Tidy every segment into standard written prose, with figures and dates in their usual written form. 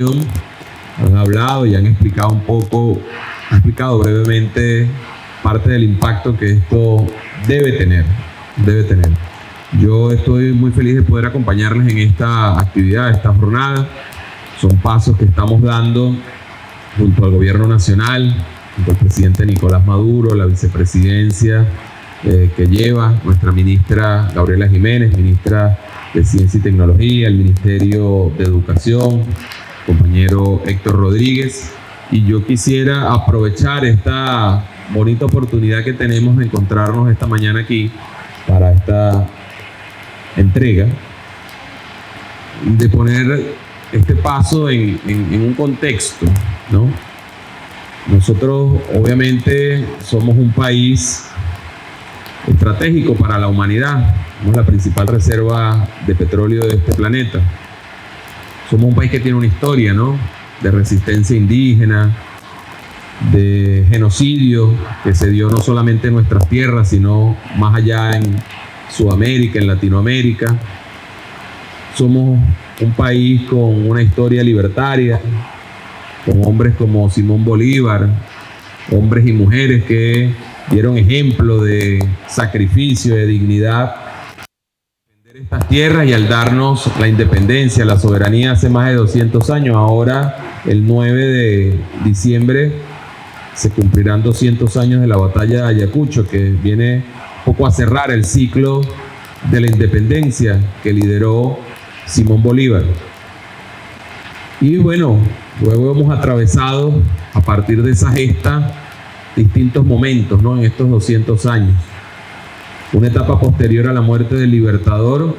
han hablado y han explicado brevemente parte del impacto que esto debe tener. Yo estoy muy feliz de poder acompañarles en esta actividad, esta jornada. Son pasos que estamos dando junto al gobierno nacional, junto al presidente Nicolás Maduro, la vicepresidencia que lleva nuestra ministra Gabriela Jiménez, ministra de Ciencia y Tecnología, el Ministerio de Educación, compañero Héctor Rodríguez. Y yo quisiera aprovechar esta bonita oportunidad que tenemos de encontrarnos esta mañana aquí para esta entrega, de poner este paso en un contexto, ¿no? Nosotros obviamente somos un país estratégico para la humanidad, somos la principal reserva de petróleo de este planeta. Somos un país que tiene una historia, ¿no?, de resistencia indígena, de genocidio que se dio no solamente en nuestras tierras, sino más allá en Sudamérica, en Latinoamérica. Somos un país con una historia libertaria, con hombres como Simón Bolívar, hombres y mujeres que dieron ejemplo de sacrificio, de dignidad, defender estas tierras, y al darnos la independencia, la soberanía hace más de 200 años, ahora el 9 de diciembre se cumplirán 200 años de la batalla de Ayacucho, que viene un poco a cerrar el ciclo de la independencia que lideró Simón Bolívar. Y bueno, luego hemos atravesado a partir de esa gesta distintos momentos, ¿no?, en estos 200 años. Una etapa posterior a la muerte del Libertador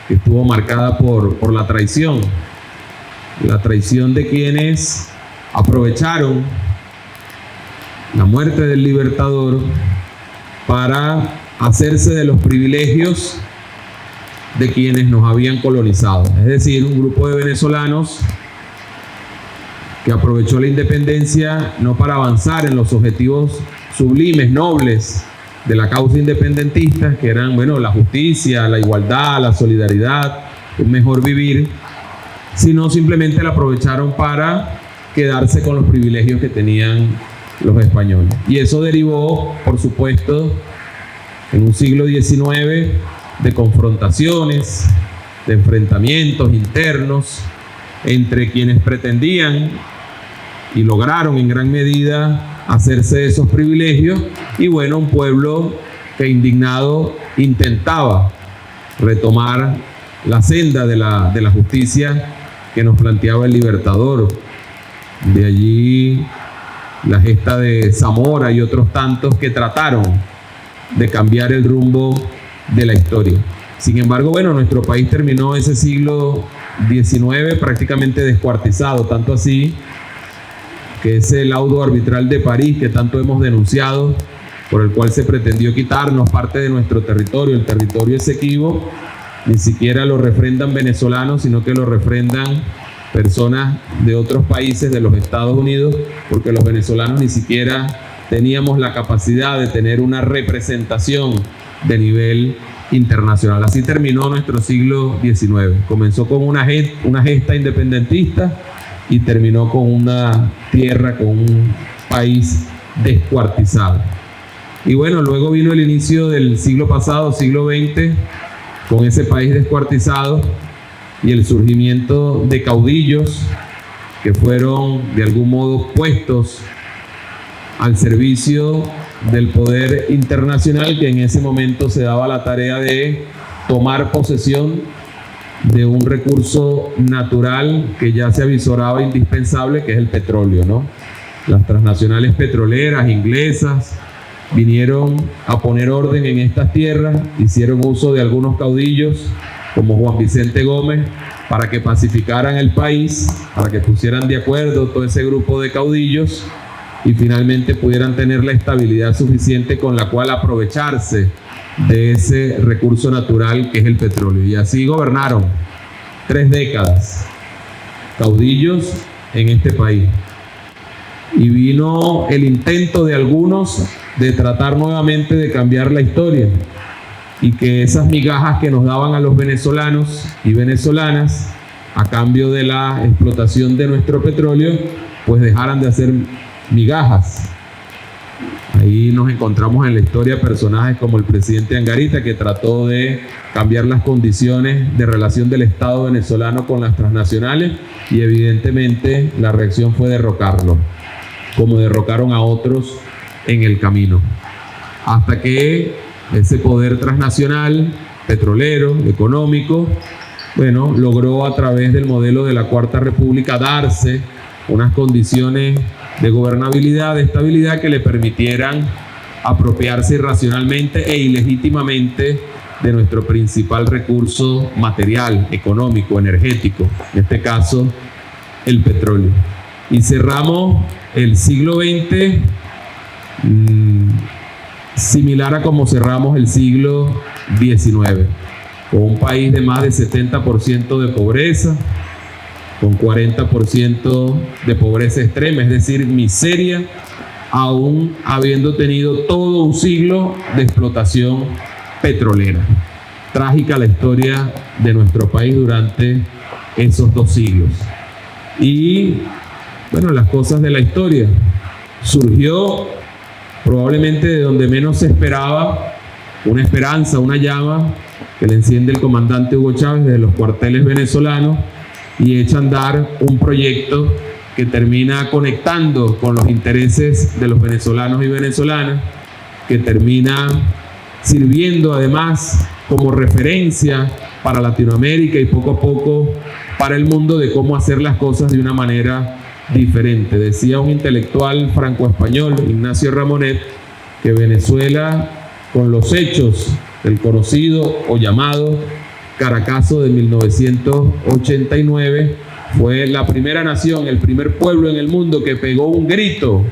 que estuvo marcada por la traición de quienes aprovecharon la muerte del Libertador para hacerse de los privilegios de quienes nos habían colonizado. Es decir, un grupo de venezolanos que aprovechó la independencia no para avanzar en los objetivos sublimes, nobles de la causa independentista, que eran, bueno, la justicia, la igualdad, la solidaridad, un mejor vivir, sino simplemente la aprovecharon para quedarse con los privilegios que tenían los españoles. Y eso derivó, por supuesto, en un siglo XIX de confrontaciones, de enfrentamientos internos entre quienes pretendían y lograron en gran medida hacerse de esos privilegios, y bueno, un pueblo que indignado intentaba retomar la senda de la justicia que nos planteaba el Libertador. De allí la gesta de Zamora y otros tantos que trataron de cambiar el rumbo de la historia. Sin embargo, bueno, nuestro país terminó ese siglo XIX prácticamente descuartizado, tanto así que ese laudo arbitral de París que tanto hemos denunciado, por el cual se pretendió quitarnos parte de nuestro territorio, el territorio Esequibo, ni siquiera lo refrendan venezolanos, sino que lo refrendan personas de otros países de los Estados Unidos, porque los venezolanos ni siquiera teníamos la capacidad de tener una representación de nivel internacional. Así terminó nuestro siglo XIX. Comenzó con una gesta independentista y terminó con una tierra, con un país descuartizado. Y bueno, luego vino el inicio del siglo pasado, siglo XX, con ese país descuartizado y el surgimiento de caudillos que fueron de algún modo puestos al servicio del poder internacional, que en ese momento se daba la tarea de tomar posesión de un recurso natural que ya se avisoraba indispensable, que es el petróleo, ¿no? Las transnacionales petroleras inglesas vinieron a poner orden en estas tierras, hicieron uso de algunos caudillos como Juan Vicente Gómez para que pacificaran el país, para que pusieran de acuerdo todo ese grupo de caudillos y finalmente pudieran tener la estabilidad suficiente con la cual aprovecharse de ese recurso natural que es el petróleo. Y así gobernaron 3 décadas caudillos en este país. Y vino el intento de algunos de tratar nuevamente de cambiar la historia y que esas migajas que nos daban a los venezolanos y venezolanas a cambio de la explotación de nuestro petróleo, pues dejaran de hacer migajas. Ahí nos encontramos en la historia personajes como el presidente Angarita, que trató de cambiar las condiciones de relación del Estado venezolano con las transnacionales, y evidentemente la reacción fue derrocarlo, como derrocaron a otros en el camino. Hasta que ese poder transnacional, petrolero, económico, bueno, logró a través del modelo de la Cuarta República darse unas condiciones de gobernabilidad, de estabilidad, que le permitieran apropiarse irracionalmente e ilegítimamente de nuestro principal recurso material, económico, energético, en este caso el petróleo. Y cerramos el siglo XX similar a como cerramos el siglo XIX, con un país de más de 70% de pobreza, con 40% de pobreza extrema, es decir, miseria, aún habiendo tenido todo un siglo de explotación petrolera. Trágica la historia de nuestro país durante esos 2 siglos. Y bueno, las cosas de la historia. Surgió probablemente de donde menos se esperaba una esperanza, una llama que le enciende el comandante Hugo Chávez desde los cuarteles venezolanos, y echa a andar un proyecto que termina conectando con los intereses de los venezolanos y venezolanas, que termina sirviendo además como referencia para Latinoamérica y poco a poco para el mundo de cómo hacer las cosas de una manera diferente. Decía un intelectual franco-español, Ignacio Ramonet, que Venezuela, con los hechos del conocido o llamado Caracazo de 1989, fue la primera nación, el primer pueblo en el mundo que pegó un grito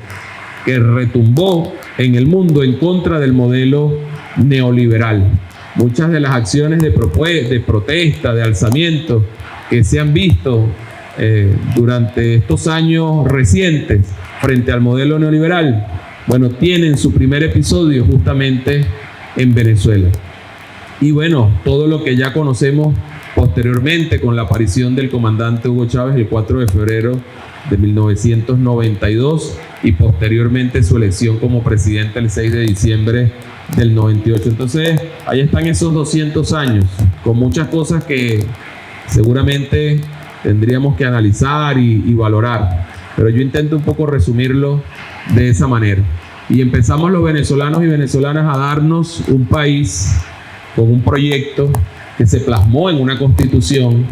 que retumbó en el mundo en contra del modelo neoliberal. Muchas de las acciones de protesta, de alzamiento que se han visto durante estos años recientes frente al modelo neoliberal, bueno, tienen su primer episodio justamente en Venezuela. Y bueno, todo lo que ya conocemos posteriormente con la aparición del comandante Hugo Chávez el 4 de febrero de 1992 y posteriormente su elección como presidente el 6 de diciembre del 98. Entonces, ahí están esos 200 años, con muchas cosas que seguramente tendríamos que analizar y valorar, pero yo intento un poco resumirlo de esa manera. Y empezamos los venezolanos y venezolanas a darnos un país con un proyecto que se plasmó en una constitución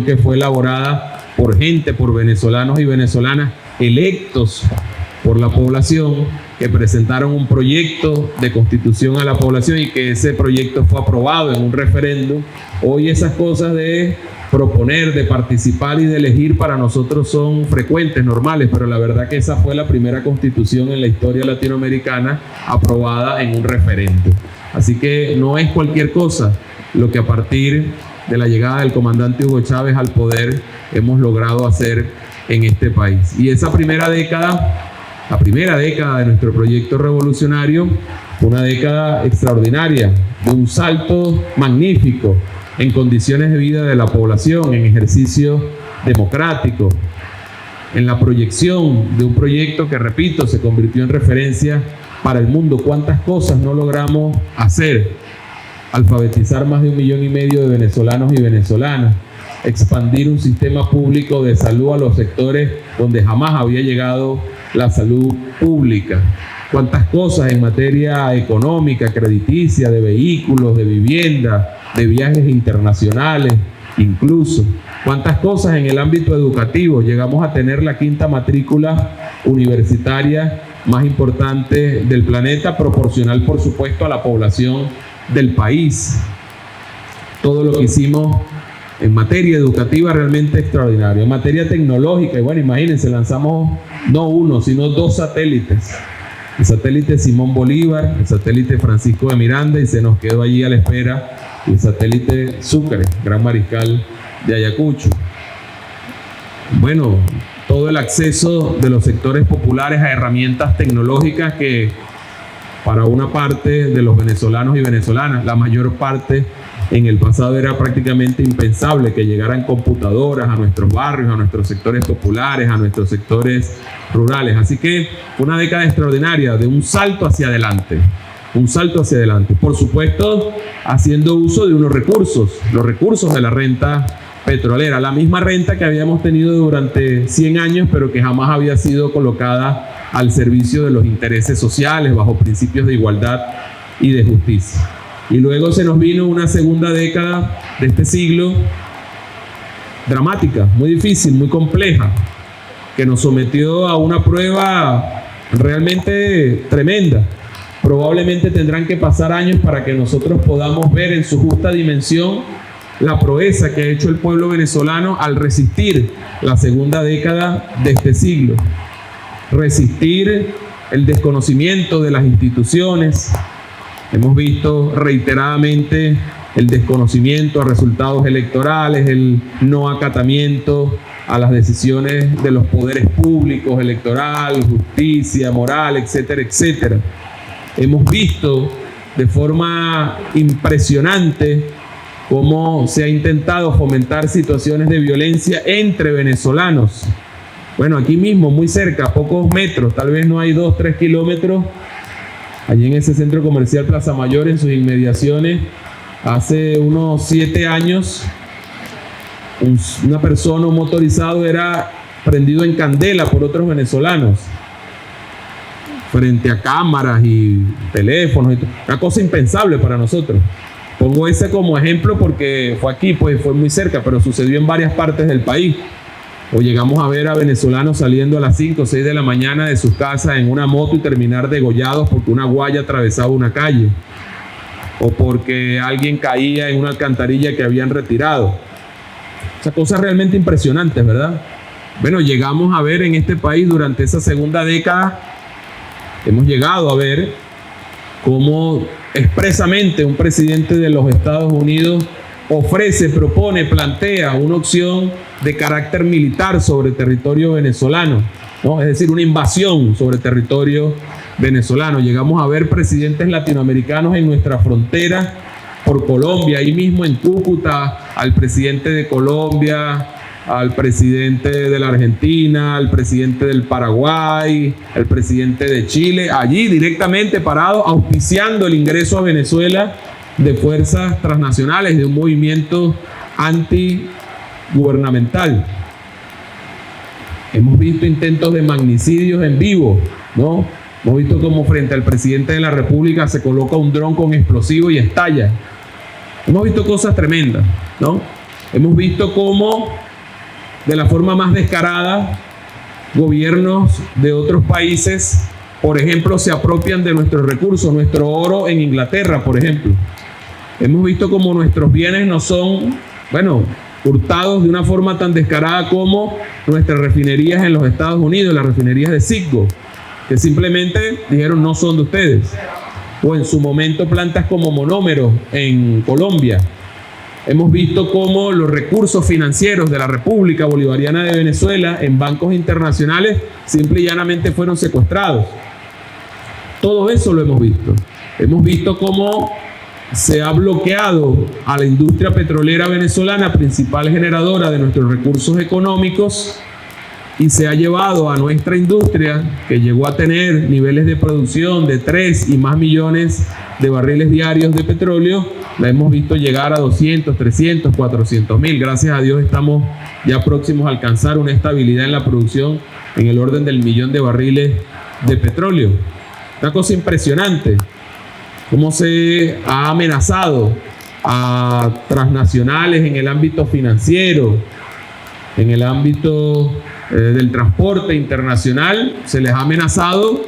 que fue elaborada por gente, por venezolanos y venezolanas electos por la población, que presentaron un proyecto de constitución a la población y que ese proyecto fue aprobado en un referéndum. Hoy esas cosas de proponer, de participar y de elegir para nosotros son frecuentes, normales, pero la verdad que esa fue la primera constitución en la historia latinoamericana aprobada en un referéndum. Así que no es cualquier cosa lo que a partir de la llegada del comandante Hugo Chávez al poder hemos logrado hacer en este país. Y esa primera década, la primera década de nuestro proyecto revolucionario, una década extraordinaria, de un salto magnífico en condiciones de vida de la población, en ejercicio democrático, en la proyección de un proyecto que, repito, se convirtió en referencia para el mundo. ¿Cuántas cosas no logramos hacer? Alfabetizar más de 1,5 millones de venezolanos y venezolanas, expandir un sistema público de salud a los sectores donde jamás había llegado la salud pública. Cuántas cosas en materia económica, crediticia, de vehículos, de vivienda, de viajes internacionales, incluso. Cuántas cosas en el ámbito educativo. Llegamos a tener la 5ª matrícula universitaria más importante del planeta, proporcional por supuesto a la población del país. Todo lo que hicimos en materia educativa realmente extraordinario. En materia tecnológica, y bueno, imagínense, lanzamos no 1, sino 2 satélites. El satélite Simón Bolívar, el satélite Francisco de Miranda, y se nos quedó allí a la espera el satélite Sucre, Gran Mariscal de Ayacucho. Bueno, todo el acceso de los sectores populares a herramientas tecnológicas que para una parte de los venezolanos y venezolanas, la mayor parte En el pasado era prácticamente impensable que llegaran computadoras a nuestros barrios, a nuestros sectores populares, a nuestros sectores rurales. Así que fue una década extraordinaria de un salto hacia adelante. Un salto hacia adelante. Por supuesto, haciendo uso de unos recursos, los recursos de la renta petrolera, la misma renta que habíamos tenido durante 100 años, pero que jamás había sido colocada al servicio de los intereses sociales, bajo principios de igualdad y de justicia. Y luego se nos vino una segunda década de este siglo dramática, muy difícil, muy compleja, que nos sometió a una prueba realmente tremenda. Probablemente tendrán que pasar años para que nosotros podamos ver en su justa dimensión la proeza que ha hecho el pueblo venezolano al resistir la segunda década de este siglo. Resistir el desconocimiento de las instituciones. Hemos visto reiteradamente el desconocimiento a resultados electorales, el no acatamiento a las decisiones de los poderes públicos, electoral, justicia, moral, etcétera, etcétera. Hemos visto de forma impresionante cómo se ha intentado fomentar situaciones de violencia entre venezolanos. Bueno, aquí mismo, muy cerca, a pocos metros, tal vez no hay 2-3 kilómetros, allí en ese centro comercial Plaza Mayor, en sus inmediaciones, hace unos 7 años, una persona, un motorizado, era prendido en candela por otros venezolanos, frente a cámaras y teléfonos, y una cosa impensable para nosotros. Pongo ese como ejemplo porque fue aquí, pues fue muy cerca, pero sucedió en varias partes del país. O llegamos a ver a venezolanos saliendo a las 5 o 6 de la mañana de sus casas en una moto y terminar degollados porque una guaya atravesaba una calle, o porque alguien caía en una alcantarilla que habían retirado. O sea, cosas realmente impresionantes, ¿verdad? Bueno, llegamos a ver en este país durante esa segunda década, hemos llegado a ver cómo expresamente un presidente de los Estados Unidos ofrece, propone, plantea una opción de carácter militar sobre territorio venezolano, ¿no? Es decir, una invasión sobre territorio venezolano. Llegamos a ver presidentes latinoamericanos en nuestra frontera por Colombia, ahí mismo en Cúcuta, al presidente de Colombia, al presidente de la Argentina, al presidente del Paraguay, al presidente de Chile, allí directamente parados, auspiciando el ingreso a Venezuela de fuerzas transnacionales, de un movimiento antigubernamental. Hemos visto intentos de magnicidios en vivo, ¿no? Hemos visto cómo frente al presidente de la República se coloca un dron con explosivo y estalla. Hemos visto cosas tremendas, ¿no? Hemos visto cómo, de la forma más descarada, gobiernos de otros países, por ejemplo, se apropian de nuestros recursos, nuestro oro en Inglaterra, por ejemplo. Hemos visto cómo nuestros bienes no son, hurtados de una forma tan descarada como nuestras refinerías en los Estados Unidos, las refinerías de Citgo, que simplemente dijeron no son de ustedes. O en su momento plantas como Monómero en Colombia. Hemos visto cómo los recursos financieros de la República Bolivariana de Venezuela en bancos internacionales simple y llanamente fueron secuestrados. Todo eso lo hemos visto. Hemos visto cómo se ha bloqueado a la industria petrolera venezolana, principal generadora de nuestros recursos económicos, y se ha llevado a nuestra industria, que llegó a tener niveles de producción de 3 y más millones de barriles diarios de petróleo, la hemos visto llegar a 200, 300, 400 mil. Gracias a Dios estamos ya próximos a alcanzar una estabilidad en la producción en el orden del 1.000.000 de barriles de petróleo. Una cosa impresionante, cómo se ha amenazado a transnacionales en el ámbito financiero, en el ámbito del transporte internacional, se les ha amenazado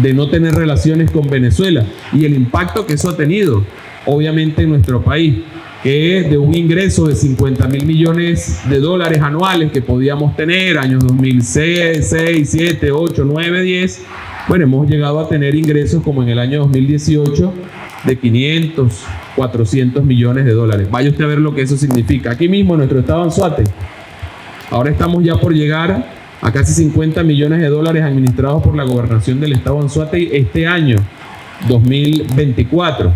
de no tener relaciones con Venezuela, y el impacto que eso ha tenido obviamente en nuestro país, que de un ingreso de 50.000 millones de dólares anuales que podíamos tener años 2006, 6, 7, 8, 9, 10, hemos llegado a tener ingresos como en el año 2018 de 500, 400 millones de dólares. Vaya usted a ver lo que eso significa. Aquí mismo en nuestro estado Anzoátegui, ahora estamos ya por llegar a casi 50 millones de dólares administrados por la gobernación del estado Anzoátegui este año 2024.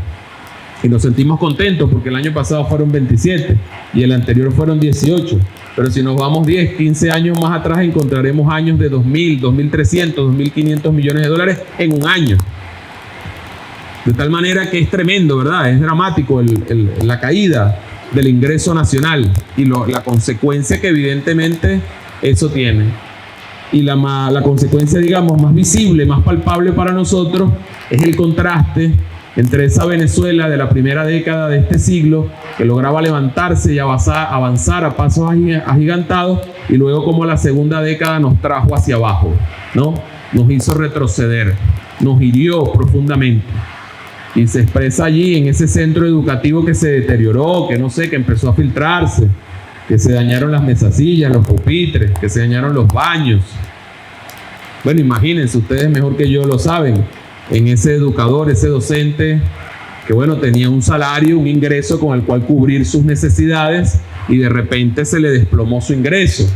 Y nos sentimos contentos porque el año pasado fueron 27 y el anterior fueron 18. Pero si nos vamos 10, 15 años más atrás, encontraremos años de 2.000, 2.300, 2.500 millones de dólares en un año. De tal manera que es tremendo, ¿verdad? Es dramático la caída del ingreso nacional y la consecuencia que evidentemente eso tiene. Y la consecuencia, digamos, más visible, más palpable para nosotros es el contraste entre esa Venezuela de la primera década de este siglo, que lograba levantarse y avanzar a pasos agigantados, y luego como la segunda década nos trajo hacia abajo, ¿no? Nos hizo retroceder, nos hirió profundamente. Y se expresa allí en ese centro educativo que se deterioró, que no sé, que empezó a filtrarse, que se dañaron las mesasillas, los pupitres, que se dañaron los baños. Bueno, imagínense, ustedes mejor que yo lo saben, en ese educador, ese docente, que bueno, tenía un salario, un ingreso con el cual cubrir sus necesidades y de repente se le desplomó su ingreso.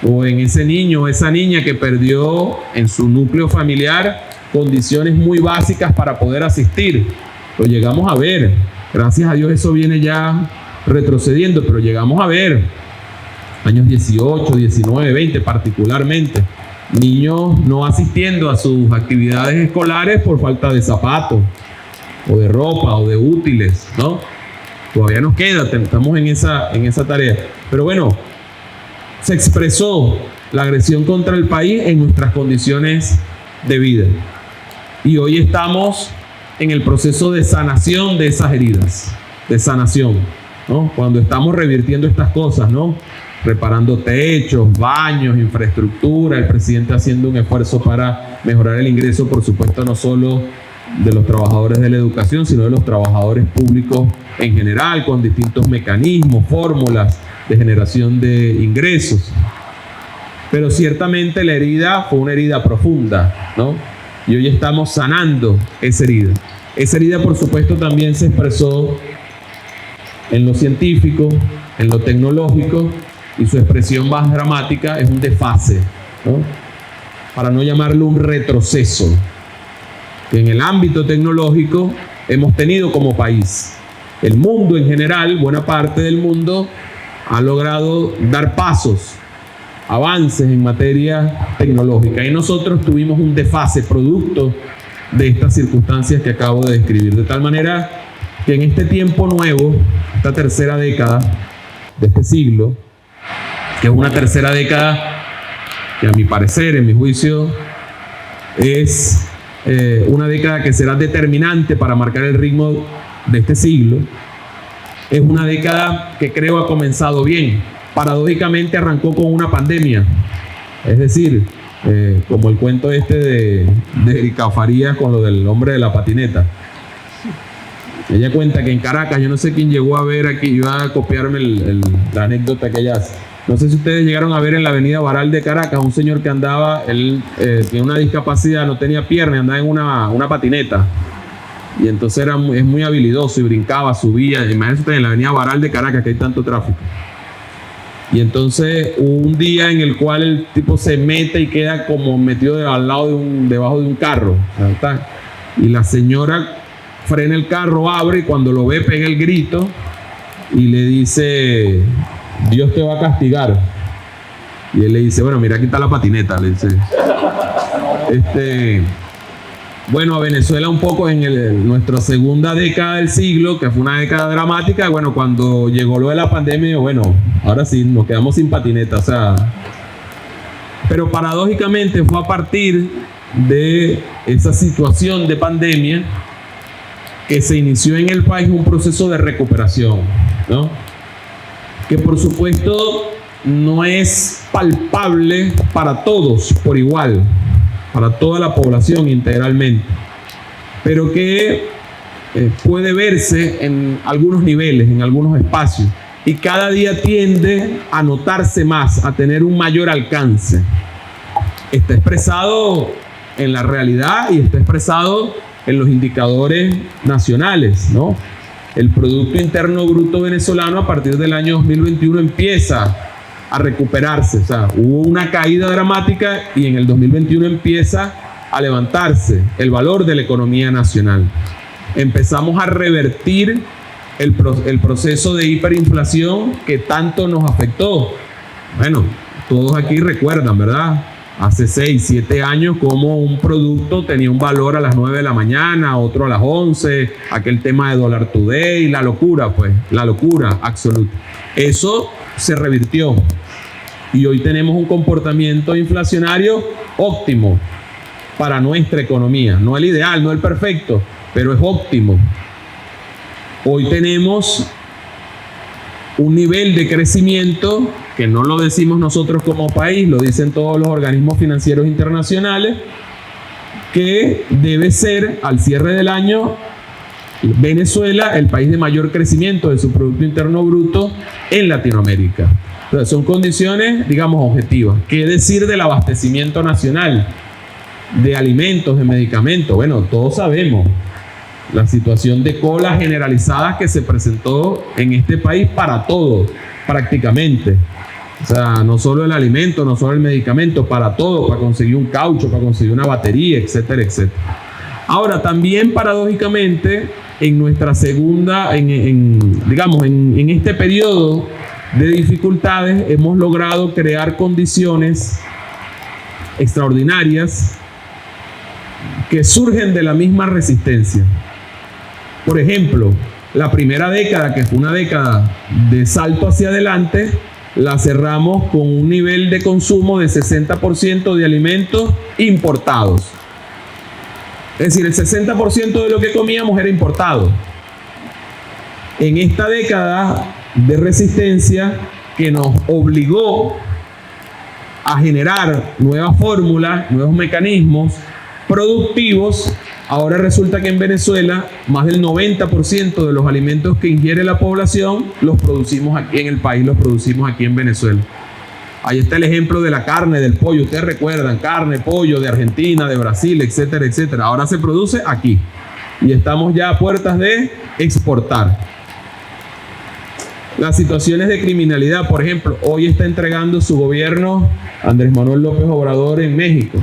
O en ese niño, esa niña que perdió en su núcleo familiar condiciones muy básicas para poder asistir. Lo llegamos a ver. Gracias a Dios eso viene ya retrocediendo, pero llegamos a ver años 18, 19, 20 particularmente. Niños no asistiendo a sus actividades escolares por falta de zapatos, o de ropa, o de útiles, ¿no? Todavía nos queda, estamos en esa tarea. Pero bueno, se expresó la agresión contra el país en nuestras condiciones de vida. Y hoy estamos en el proceso de sanación de esas heridas, de sanación, ¿no? Cuando estamos revirtiendo estas cosas, ¿no? Reparando techos, baños, infraestructura, el presidente haciendo un esfuerzo para mejorar el ingreso, por supuesto, no solo de los trabajadores de la educación, sino de los trabajadores públicos en general, con distintos mecanismos, fórmulas de generación de ingresos. Pero ciertamente la herida fue una herida profunda, ¿no? Y hoy estamos sanando esa herida. Esa herida, por supuesto, también se expresó en lo científico, en lo tecnológico, y su expresión más dramática es un desfase, ¿no? Para no llamarlo un retroceso, que en el ámbito tecnológico hemos tenido como país. El mundo en general, buena parte del mundo, ha logrado dar pasos, avances en materia tecnológica, y nosotros tuvimos un desfase producto de estas circunstancias que acabo de describir, de tal manera que en este tiempo nuevo, esta tercera década de este siglo, que es una tercera década que a mi parecer, en mi juicio, es una década que será determinante para marcar el ritmo de este siglo, es una década que creo ha comenzado bien. Paradójicamente arrancó con una pandemia, es decir, como el cuento este de Erika Farías con lo del hombre de la patineta. Ella cuenta que en Caracas, yo no sé quién llegó a ver aquí, iba a copiarme la anécdota que ella hace. No sé si ustedes llegaron a ver en la avenida Baral de Caracas un señor que andaba, él tiene una discapacidad, no tenía pierna, andaba en una patineta. Y entonces es muy habilidoso y brincaba, subía. Imagínense en la avenida Baral de Caracas, que hay tanto tráfico. Y entonces hubo un día en el cual el tipo se mete y queda como metido debajo de un carro, ¿verdad? Y la señora frena el carro, abre, y cuando lo ve pega el grito y le dice: Dios te va a castigar. Y él le dice: bueno, mira, aquí está la patineta, le dice. Bueno, a Venezuela un poco en nuestra segunda década del siglo, que fue una década dramática, bueno, cuando llegó lo de la pandemia, bueno, ahora sí, nos quedamos sin patineta, o sea. Pero paradójicamente fue a partir de esa situación de pandemia que se inició en el país un proceso de recuperación, ¿no? Que por supuesto no es palpable para todos por igual, para toda la población integralmente, pero que puede verse en algunos niveles, en algunos espacios, y cada día tiende a notarse más, a tener un mayor alcance. Está expresado en la realidad y está expresado en los indicadores nacionales, ¿no? El Producto Interno Bruto venezolano a partir del año 2021 empieza a recuperarse, o sea, hubo una caída dramática y en el 2021 empieza a levantarse el valor de la economía nacional. empezamos a revertir el proceso de hiperinflación que tanto nos afectó. Bueno, todos aquí recuerdan, ¿verdad? Hace 6, 7 años como un producto tenía un valor a las 9 de la mañana, otro a las 11, aquel tema de Dollar Today, la locura, pues, la locura absoluta. Eso se revirtió y hoy tenemos un comportamiento inflacionario óptimo para nuestra economía. No el ideal, no el perfecto, pero es óptimo. Hoy tenemos un nivel de crecimiento que no lo decimos nosotros como país, lo dicen todos los organismos financieros internacionales, que debe ser al cierre del año Venezuela el país de mayor crecimiento de su Producto Interno Bruto en Latinoamérica. Entonces, son condiciones, digamos, objetivas. ¿Qué decir del abastecimiento nacional de alimentos, de medicamentos? Bueno, todos sabemos la situación de colas generalizadas que se presentó en este país para todo, prácticamente. O sea, no solo el alimento, no solo el medicamento, para todo, para conseguir un caucho, para conseguir una batería, etcétera, etcétera. Ahora, también paradójicamente, en nuestra segunda, digamos, en este periodo de dificultades, hemos logrado crear condiciones extraordinarias que surgen de la misma resistencia. Por ejemplo, la primera década, que fue una década de salto hacia adelante, la cerramos con un nivel de consumo de 60% de alimentos importados. Es decir, el 60% de lo que comíamos era importado. En esta década de resistencia que nos obligó a generar nuevas fórmulas, nuevos mecanismos productivos, ahora resulta que en Venezuela más del 90% de los alimentos que ingiere la población los producimos aquí en el país, los producimos aquí en Venezuela. Ahí está el ejemplo de la carne, del pollo. Ustedes recuerdan, carne, pollo de Argentina, de Brasil, etcétera, etcétera. Ahora se produce aquí y estamos ya a puertas de exportar. Las situaciones de criminalidad, por ejemplo, hoy está entregando su gobierno Andrés Manuel López Obrador en México.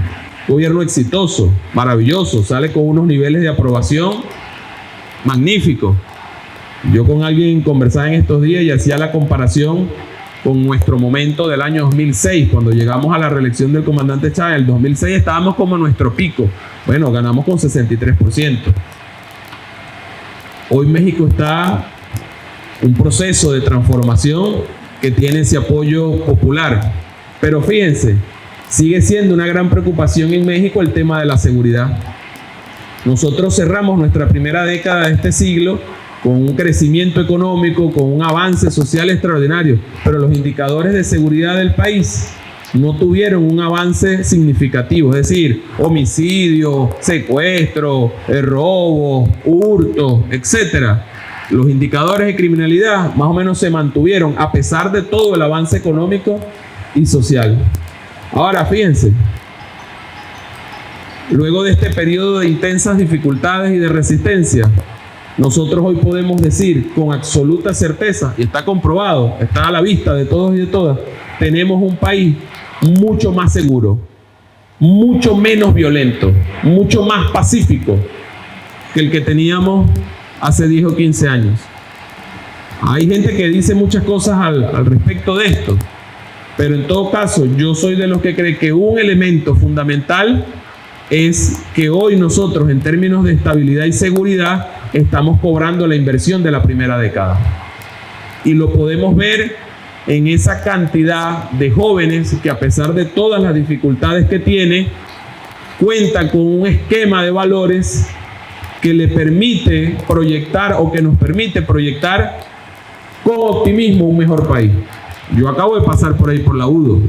Gobierno exitoso, maravilloso, sale con unos niveles de aprobación magníficos. Yo con alguien conversaba en estos días y hacía la comparación con nuestro momento del año 2006, cuando llegamos a la reelección del comandante Chávez. En el 2006 estábamos como en nuestro pico. Bueno, ganamos con 63%. Hoy México está en un proceso de transformación que tiene ese apoyo popular. Pero fíjense, sigue siendo una gran preocupación en México el tema de la seguridad. Nosotros cerramos nuestra primera década de este siglo con un crecimiento económico, con un avance social extraordinario, pero los indicadores de seguridad del país no tuvieron un avance significativo, es decir, homicidio, secuestro, robo, hurto, etcétera. Los indicadores de criminalidad más o menos se mantuvieron a pesar de todo el avance económico y social. Ahora, fíjense, luego de este periodo de intensas dificultades y de resistencia, nosotros hoy podemos decir con absoluta certeza, y está comprobado, está a la vista de todos y de todas, tenemos un país mucho más seguro, mucho menos violento, mucho más pacífico que el que teníamos hace 10 o 15 años. Hay gente que dice muchas cosas al respecto de esto, pero en todo caso yo soy de los que cree que un elemento fundamental es que hoy nosotros en términos de estabilidad y seguridad estamos cobrando la inversión de la primera década. Y lo podemos ver en esa cantidad de jóvenes que a pesar de todas las dificultades que tiene, cuentan con un esquema de valores que le permite proyectar o que nos permite proyectar con optimismo un mejor país. Yo acabo de pasar por ahí por la UDO.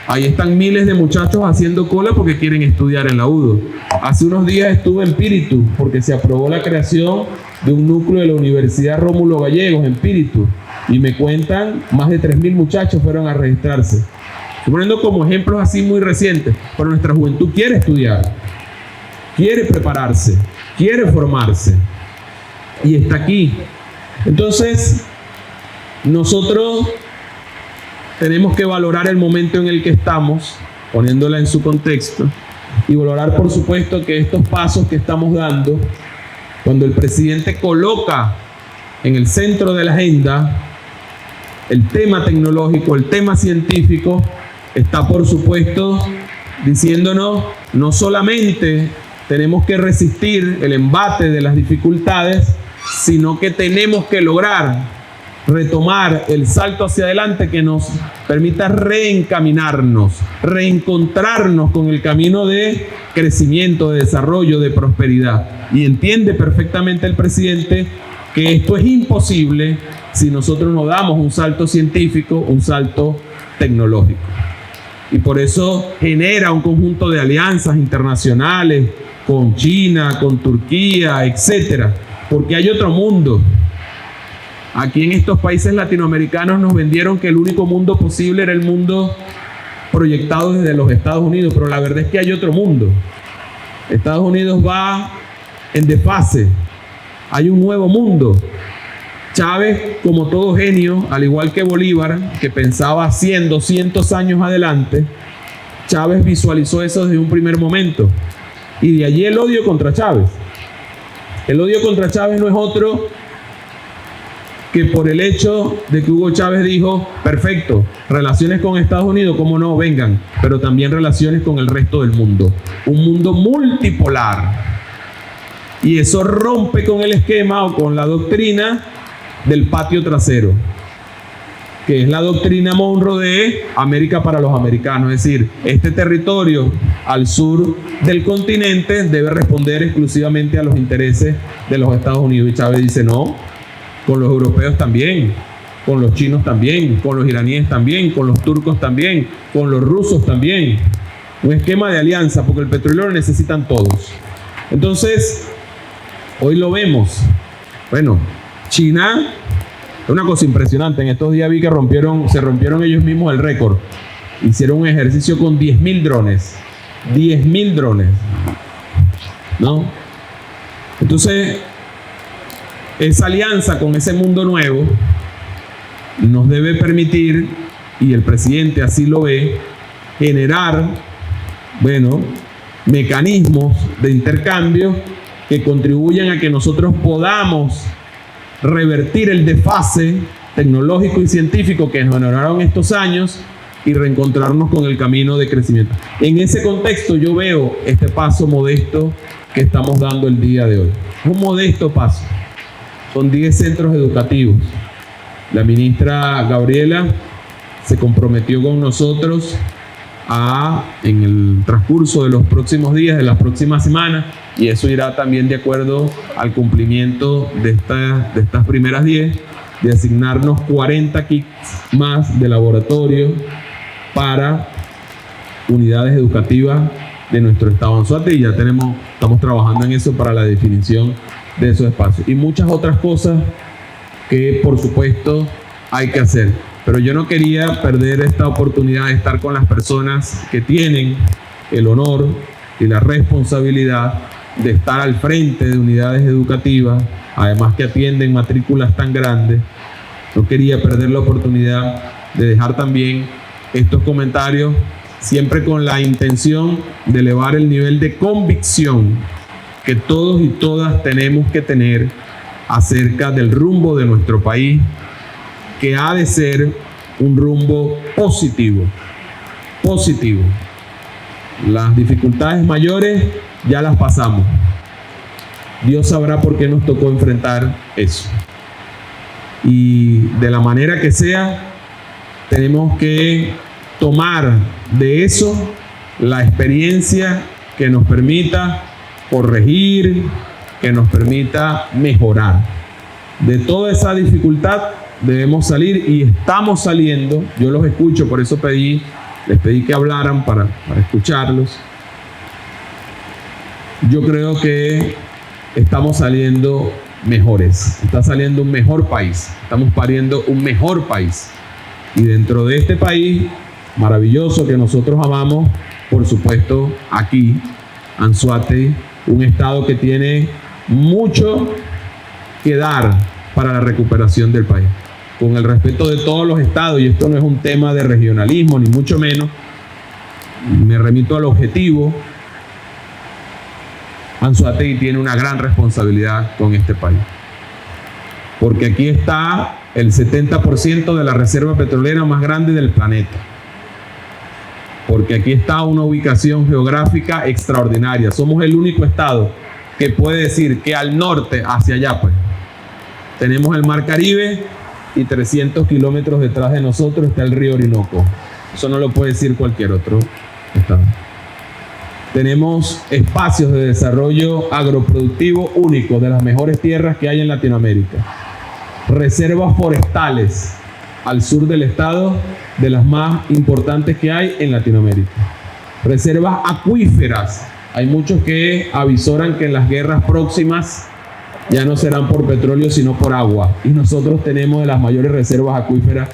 Ahí están miles de muchachos haciendo cola porque quieren estudiar en la UDO. Hace unos días estuve en Píritu porque se aprobó la creación de un núcleo de la Universidad Rómulo Gallegos en Píritu. Y me cuentan, más de 3.000 muchachos fueron a registrarse. Estoy poniendo como ejemplos así muy recientes, pero nuestra juventud quiere estudiar, quiere prepararse, quiere formarse. Y está aquí. Entonces, nosotros tenemos que valorar el momento en el que estamos, poniéndola en su contexto, y valorar, por supuesto, que estos pasos que estamos dando Cuando el presidente coloca en el centro de la agenda el tema tecnológico, el tema científico, está por supuesto diciéndonos no solamente tenemos que resistir el embate de las dificultades, sino que tenemos que lograr retomar el salto hacia adelante que nos permita reencaminarnos, reencontrarnos con el camino de crecimiento, de desarrollo, de prosperidad. Y entiende perfectamente el presidente que esto es imposible si nosotros no damos un salto científico, un salto tecnológico. Y por eso genera un conjunto de alianzas internacionales con China, con Turquía, etcétera, porque hay otro mundo. Aquí en estos países latinoamericanos nos vendieron que el único mundo posible era el mundo proyectado desde los Estados Unidos, pero la verdad es que hay otro mundo. Estados Unidos va en desfase, hay un nuevo mundo. Chávez, como todo genio, al igual que Bolívar, que pensaba 100, 200 años adelante, Chávez visualizó eso desde un primer momento. Y de allí el odio contra Chávez. El odio contra Chávez no es otro que por el hecho de que Hugo Chávez dijo, perfecto, relaciones con Estados Unidos, cómo no, vengan, pero también relaciones con el resto del mundo. Un mundo multipolar. Y eso rompe con el esquema o con la doctrina del patio trasero, que es la doctrina Monroe de América para los americanos. Es decir, este territorio al sur del continente debe responder exclusivamente a los intereses de los Estados Unidos. Y Chávez dice, no, con los europeos también, con los chinos también, con los iraníes también, con los turcos también, con los rusos también. Un esquema de alianza, porque el petróleo lo necesitan todos. Entonces, hoy lo vemos. Bueno, China, es una cosa impresionante. En estos días vi que se rompieron ellos mismos el récord. Hicieron un ejercicio con 10.000 drones. 10.000 drones. ¿No? Entonces, esa alianza con ese mundo nuevo nos debe permitir, y el presidente así lo ve, generar, bueno, mecanismos de intercambio que contribuyan a que nosotros podamos revertir el desfase tecnológico y científico que nos generaron estos años y reencontrarnos con el camino de crecimiento. En ese contexto yo veo este paso modesto que estamos dando el día de hoy. Un modesto paso. Son 10 centros educativos. La ministra Gabriela se comprometió con nosotros en el transcurso de los próximos días, de las próximas semanas, y eso irá también de acuerdo al cumplimiento de estas primeras 10, de asignarnos 40 kits más de laboratorio para unidades educativas de nuestro estado Anzoátegui, y ya estamos trabajando en eso para la definición de esos espacios. Y muchas otras cosas que por supuesto hay que hacer. Pero yo no quería perder esta oportunidad de estar con las personas que tienen el honor y la responsabilidad de estar al frente de unidades educativas, además que atienden matrículas tan grandes. No quería perder la oportunidad de dejar también estos comentarios, siempre con la intención de elevar el nivel de convicción que todos y todas tenemos que tener acerca del rumbo de nuestro país, que ha de ser un rumbo positivo. Positivo. Las dificultades mayores ya las pasamos. Dios sabrá por qué nos tocó enfrentar eso. Y de la manera que sea, tenemos que tomar de eso la experiencia que nos permita corregir, que nos permita mejorar. De toda esa dificultad debemos salir, y estamos saliendo. Yo los escucho, por eso les pedí que hablaran para escucharlos. Yo creo que estamos saliendo mejores. Está saliendo un mejor país. Estamos pariendo un mejor país. Y dentro de este país maravilloso que nosotros amamos, por supuesto, aquí, Anzoátegui, un estado que tiene mucho que dar para la recuperación del país. Con el respeto de todos los estados, y esto no es un tema de regionalismo, ni mucho menos, me remito al objetivo. Anzoátegui tiene una gran responsabilidad con este país. Porque aquí está el 70% de la reserva petrolera más grande del planeta. Porque aquí está una ubicación geográfica extraordinaria. Somos el único estado que puede decir que al norte, hacia allá, pues, tenemos el Mar Caribe y 300 kilómetros detrás de nosotros está el río Orinoco. Eso no lo puede decir cualquier otro estado. Tenemos espacios de desarrollo agroproductivo únicos, de las mejores tierras que hay en Latinoamérica. Reservas forestales al sur del estado, de las más importantes que hay en Latinoamérica. Reservas acuíferas. Hay muchos que avisoran que en las guerras próximas ya no serán por petróleo, sino por agua. Y nosotros tenemos de las mayores reservas acuíferas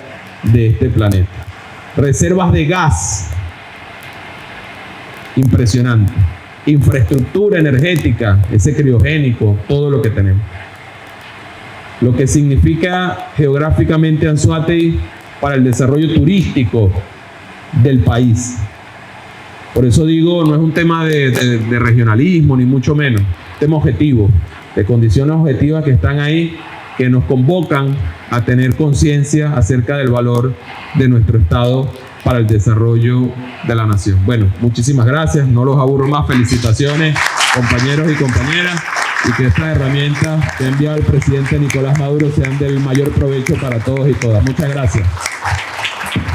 de este planeta. Reservas de gas. Impresionante. Infraestructura energética, ese criogénico, todo lo que tenemos. Lo que significa geográficamente Anzoátegui para el desarrollo turístico del país. Por eso digo, no es un tema de regionalismo, ni mucho menos. Es un tema objetivo, de condiciones objetivas que están ahí, que nos convocan a tener conciencia acerca del valor de nuestro Estado para el desarrollo de la nación. Bueno, muchísimas gracias, no los aburro más. Felicitaciones, compañeros y compañeras, y que estas herramientas que ha enviado el presidente Nicolás Maduro sean del mayor provecho para todos y todas. Muchas gracias.